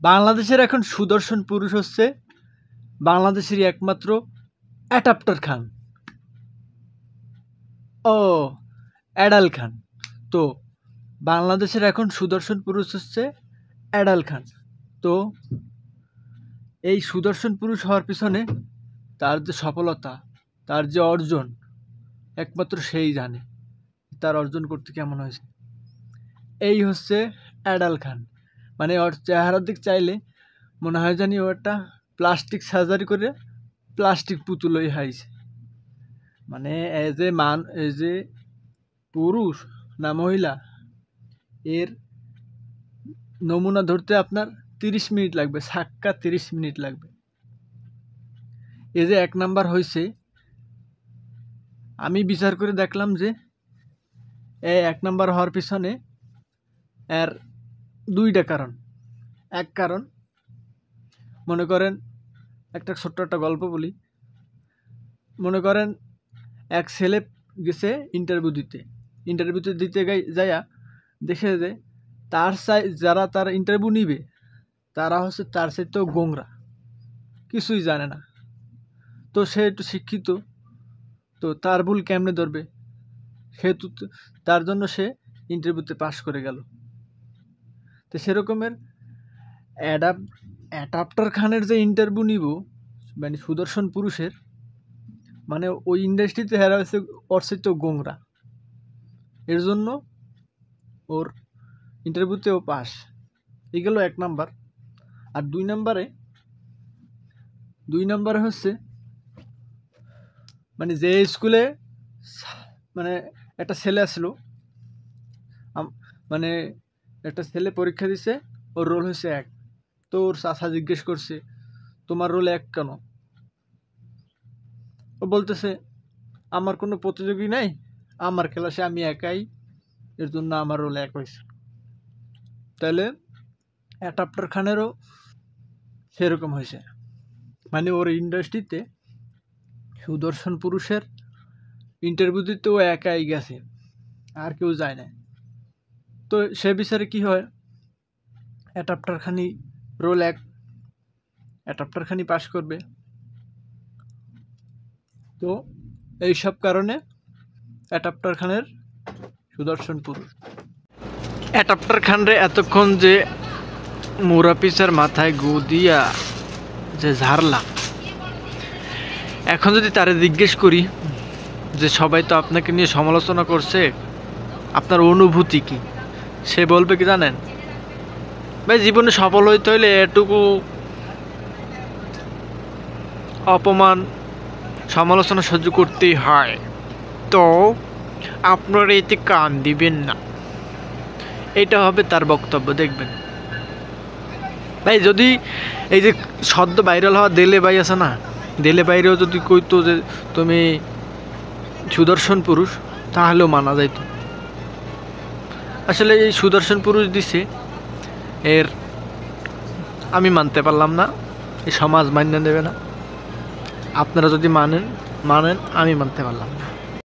বাংলাদেশের এখন সুদর্শন পুরুষ হচ্ছে বাংলাদেশেরই একমাত্র অ্যাডাপ্টার খান ও অ্যাডাল খান। তো বাংলাদেশের এখন সুদর্শন পুরুষ হচ্ছে অ্যাডাল খান। তো এই সুদর্শন পুরুষ হওয়ার পিছনে তার যে সফলতা, তার যে অর্জন, একমাত্র সেই জানে তার অর্জন করতে কেমন হয়েছে। এই হচ্ছে অ্যাডাল খান। মানে ওর চেহারার দিক চাইলে মনে হয় জানি ও একটা প্লাস্টিক সার্জারি করে প্লাস্টিক পুতুলই হাইছে। মানে এজ এ পুরুষ না মহিলা, এর নমুনা ধরতে আপনার 30 মিনিট লাগবে, সাক্কা 30 মিনিট লাগবে। এই যে 1 নাম্বার হয়েছে, আমি বিচার করে দেখলাম যে এই 1 নাম্বার হওয়ার পিছনে এর 2টা কারণ। এক কারণ, মনে করেন একটা ছোট্ট একটা গল্প বলি। মনে করেন এক ছেলে গেছে ইন্টারভিউতে দিতে যাইয়া দেখে যে যারা তার ইন্টারভিউ নিবে তারা হচ্ছে তার চাইতেও গোংরা, কিছুই জানে না। তো সে একটু শিক্ষিত, তো তার ভুল কেমনে ধরবে, সেহেতু তার জন্য সে ইন্টারভিউতে পাশ করে গেল। তো সেরকমের অ্যাডাপ্টার খানের যে ইন্টারভিউ নিব, মানে সুদর্শন পুরুষের, মানে ওই ইন্ডাস্ট্রিতে হেরা হয়েছে ওর চাইতেও গোংরা। এর জন্য ওর ইন্টারভিউতেও পাস। এই গেল 1 নাম্বার। আর 2 নাম্বারে হচ্ছে মানে যে স্কুলে মানে একটা ছেলে আসলো, মানে একটা ছেলে পরীক্ষা দিছে, ওর রোল হয়েছে 1। তো ওর চাচা জিজ্ঞেস করছে তোমার রোল 1 কেন? ও বলতেছে আমার কোনো প্রতিযোগী নাই, আমার ক্লাসে আমি একাই, এর জন্য আমার রোল 1 হয়েছে। তাহলে অ্যাডাপ্টার খানেরও সেরকম হয়েছে। মানে ওর ইন্ডাস্ট্রিতে সুদর্শন পুরুষের ইন্টারভিউ দিতে ও একাই গেছে, আর কেউ যায় না। তো সে বিচারে কি হয়, অ্যাডাপ্টার খানি রোল 1, অ্যাডাপ্টার খানি পাস করবে। তো এইসব কারণে অ্যাডাপ্টার খানের সুদর্শন পুরুষ। অ্যাডাপ্টার খানরে এতক্ষণ যে মোরা পিসার মাথায় গু দিয়া যে ঝাড়লাম, এখন যদি তারে জিজ্ঞেস করি যে সবাই তো আপনাকে নিয়ে সমালোচনা করছে, আপনার অনুভূতি কি, সে বলবে কি জানেন? ভাই, জীবনে সফল হইতে হইলে এটুকু অপমান সমালোচনা সহ্য করতেই হয়। তো আপনারা এতে কান দিবেন না, এটা হবে তার বক্তব্য। দেখবেন ভাই, যদি এই যে সদ্য ভাইরাল হওয়া দেলে ভাই আছে না, দেলে বাইরেও যদি কইতো যে তুমি সুদর্শন পুরুষ, তাহলেও মানা যাইত। আসলে এই সুদর্শন পুরুষ দিছে, এর আমি মানতে পারলাম না, এই সমাজ মান্য দেবে না। আপনারা যদি মানেন, আমি মানতে পারলাম না।